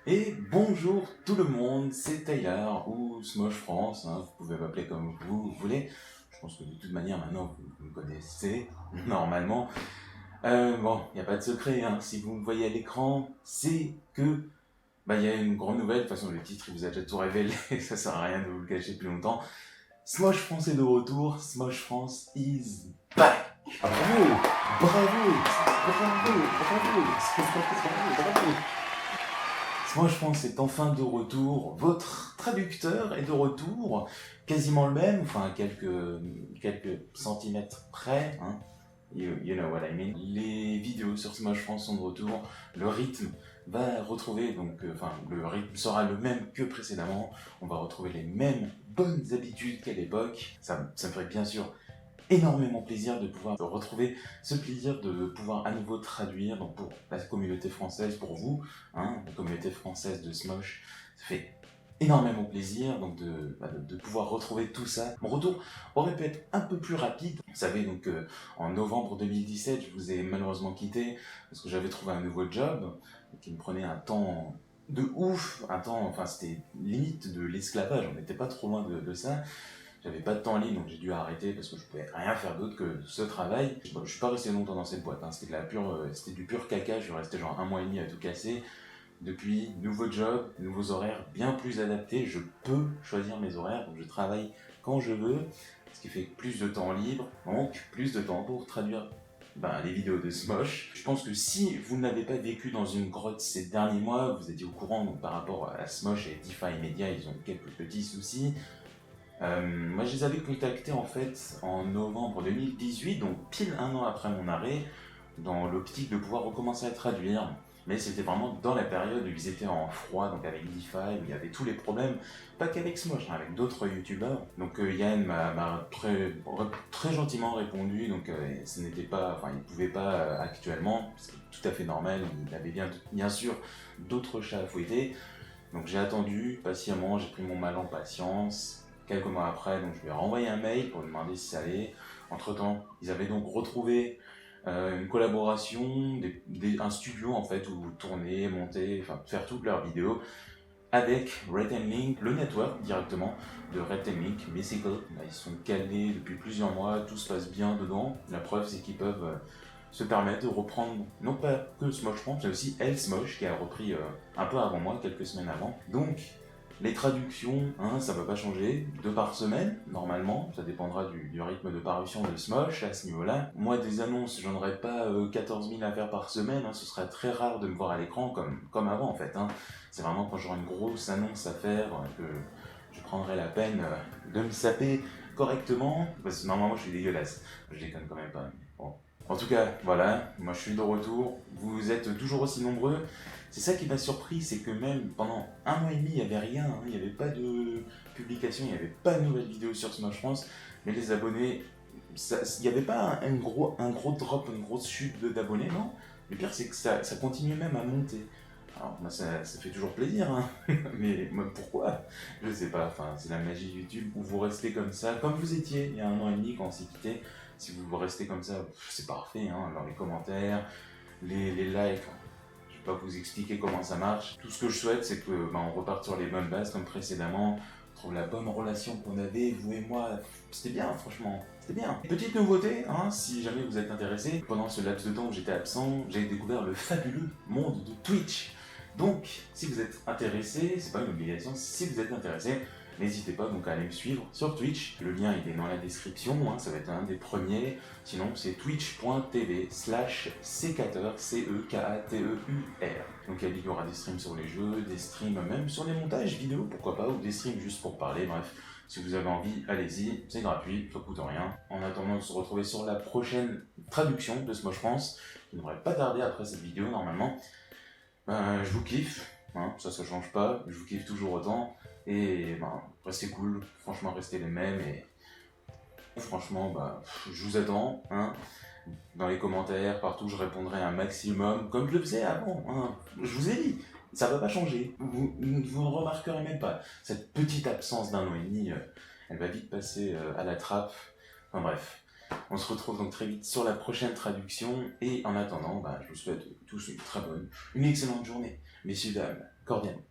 Et bonjour tout le monde, c'est Tyler ou Smosh France, hein, vous pouvez m'appeler comme vous voulez. Je pense que de toute manière maintenant vous me connaissez normalement. Bon, il n'y a pas de secret, hein. Si vous me voyez à l'écran, c'est que il y a une grande nouvelle. De toute façon le titre il vous a déjà tout révélé, ça sert à rien de vous le cacher plus longtemps. Smosh France est de retour, Smosh France is back. Bravo, bravo, bravo, bravo, bravo. Moi, je pense est enfin de retour. Votre traducteur est de retour, quasiment le même, enfin quelques centimètres près. Hein. You know what I mean. Les vidéos sur Smosh France sont de retour. Le rythme va retrouver, le rythme sera le même que précédemment. On va retrouver les mêmes bonnes habitudes qu'à l'époque. Ça me ferait bien sûr énormément plaisir de pouvoir retrouver ce plaisir de pouvoir à nouveau traduire donc pour la communauté française, pour vous, hein, la communauté française de Smosh. Ça fait énormément plaisir donc de pouvoir retrouver tout ça. Mon retour aurait pu être un peu plus rapide. Vous savez donc en novembre 2017, je vous ai malheureusement quitté parce que j'avais trouvé un nouveau job qui me prenait un temps de ouf, enfin c'était limite de l'esclavage, on n'était pas trop loin de ça. J'avais pas de temps libre, donc j'ai dû arrêter parce que je pouvais rien faire d'autre que ce travail. Je suis pas resté longtemps dans cette boîte, hein. C'était du pur caca. Je suis resté genre 1 mois et demi à tout casser. Depuis, nouveau job, nouveaux horaires bien plus adaptés. Je peux choisir mes horaires, donc je travaille quand je veux, ce qui fait plus de temps libre, donc plus de temps pour traduire les vidéos de Smosh. Je pense que si vous n'avez pas vécu dans une grotte ces derniers mois, vous étiez au courant donc, par rapport à Smosh et DeFi Media, ils ont quelques petits soucis. Moi, je les avais contactés en fait en novembre 2018, donc pile un an après mon arrêt, dans l'optique de pouvoir recommencer à traduire. Mais c'était vraiment dans la période où ils étaient en froid, donc avec DeFi, où il y avait tous les problèmes, pas qu'avec Smosh, hein, avec d'autres youtubeurs. Donc Yann m'a très gentiment répondu, donc ce n'était pas, enfin il pouvait pas actuellement, c'est tout à fait normal, il avait bien sûr d'autres chats à fouetter. Donc j'ai attendu patiemment, j'ai pris mon mal en patience. Quelques mois après, donc je lui ai renvoyé un mail pour lui demander si ça allait. Entre temps, ils avaient donc retrouvé une collaboration, un studio en fait où tourner, monter, enfin faire toutes leurs vidéos avec Red Link, le network directement de Red Link, Mythical. Ils sont calés depuis plusieurs mois, tout se passe bien dedans. La preuve c'est qu'ils peuvent se permettre de reprendre non pas que Smosh France, mais aussi El Smosh qui a repris un peu avant moi, quelques semaines avant. Donc les traductions, hein, ça ne va pas changer, 2 par semaine, normalement, ça dépendra du rythme de parution de Smosh à ce niveau-là. Moi, des annonces, j'en aurais pas 14 000 à faire par semaine, hein, ce serait très rare de me voir à l'écran comme avant en fait. Hein. C'est vraiment quand j'aurai une grosse annonce à faire que je prendrai la peine de me saper correctement, parce que normalement je suis dégueulasse, je déconne quand même pas. Bon. En tout cas, voilà, moi je suis de retour, vous êtes toujours aussi nombreux. C'est ça qui m'a surpris, c'est que même pendant 1 mois et demi, il n'y avait rien, hein, il n'y avait pas de publication, il n'y avait pas de nouvelles vidéos sur Smosh France, mais les abonnés, il n'y avait pas un gros drop, une grosse chute d'abonnés, non. Le pire, c'est que ça continue même à monter. Alors, moi, ça fait toujours plaisir, hein. Mais pourquoi? Je sais pas, enfin, c'est la magie de YouTube où vous restez comme ça, comme vous étiez il y a 1 an et demi quand on s'est quitté. Si vous restez comme ça, c'est parfait, hein, dans les commentaires, les likes. Je vais pas vous expliquer comment ça marche. Tout ce que je souhaite, c'est que on reparte sur les bonnes bases comme précédemment. On trouve la bonne relation qu'on avait, vous et moi. C'était bien, franchement. C'était bien. Petite nouveauté, hein, si jamais vous êtes intéressé. Pendant ce laps de temps où j'étais absent, j'ai découvert le fabuleux monde de Twitch. Donc, si vous êtes intéressé, c'est pas une obligation, si vous êtes intéressé, n'hésitez pas donc à aller me suivre sur Twitch. Le lien il est dans la description, hein, ça va être un des premiers. Sinon c'est twitch.tv/ckateur, C-E-K-A-T-E-U-R. Donc il y aura des streams sur les jeux, des streams même sur les montages vidéo, pourquoi pas, ou des streams juste pour parler, bref. Si vous avez envie, allez-y, c'est gratuit, ça coûte rien. En attendant de se retrouver sur la prochaine traduction de Smosh France, qui ne devrait pas tarder après cette vidéo normalement. Je vous kiffe, hein, ça change pas, je vous kiffe toujours autant. Et restez cool, franchement restez les mêmes et franchement je vous attends, hein, dans les commentaires, partout je répondrai un maximum, comme je le faisais avant, hein. Je vous ai dit, ça va pas changer, vous ne remarquerez même pas. Cette petite absence d'1 an et demi, elle va vite passer à la trappe, enfin bref. On se retrouve donc très vite sur la prochaine traduction et en attendant, je vous souhaite tous une très bonne, une excellente journée. Messieurs, dames, cordialement.